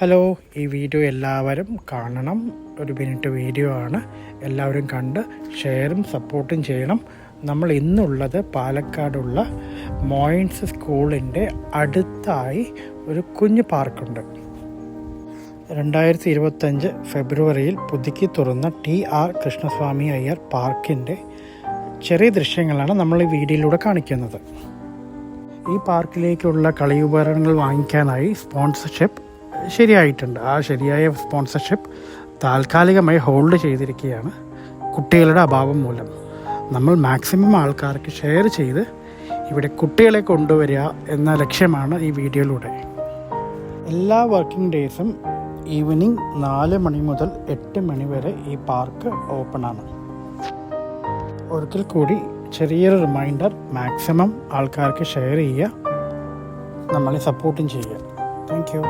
Hello, ഈ video എല്ലാവരും കാണണം. ഒരു മിനിറ്റ് വീഡിയോ ആണ്. എല്ലാവരും കണ്ട് ഷെയറും സപ്പോർട്ടും ചെയ്യണം. നമ്മൾ ഇന്നുള്ളത് പാലക്കാടുള്ള മോയിൻസ് സ്കൂളിൻ്റെ അടുത്തായി ഒരു കുഞ്ഞു പാർക്കുണ്ട്. 2025 ഫെബ്രുവരിയിൽ പുതുക്കി തുറന്ന TR കൃഷ്ണസ്വാമി അയ്യർ പാർക്കിൻ്റെ ചെറിയ ദൃശ്യങ്ങളാണ് നമ്മൾ ഈ വീഡിയോയിലൂടെ കാണിക്കുന്നത്. ഈ പാർക്കിലേക്കുള്ള കളിയുപകരണങ്ങൾ വാങ്ങിക്കാനായി സ്പോൺസർഷിപ്പ് ശരിയായിട്ടുണ്ട്. ആ ശരിയായ സ്പോൺസർഷിപ്പ് താൽക്കാലികമായി ഹോൾഡ് ചെയ്തിരിക്കുകയാണ് കുട്ടികളുടെ അഭാവം മൂലം. നമ്മൾ മാക്സിമം ആൾക്കാർക്ക് ഷെയർ ചെയ്ത് ഇവിടെ കുട്ടികളെ കൊണ്ടുവരിക എന്ന ലക്ഷ്യമാണ് ഈ വീഡിയോയിലൂടെ. എല്ലാ വർക്കിംഗ് ഡേയ്സും ഈവനിങ് 4 മണി മുതൽ 8 മണി വരെ ഈ പാർക്ക് ഓപ്പണാണ്. ഒരിക്കൽ കൂടി ചെറിയൊരു റിമൈൻഡർ, മാക്സിമം ആൾക്കാർക്ക് ഷെയർ ചെയ്യുക, നമ്മളെ സപ്പോർട്ടും ചെയ്യുക. Thank you.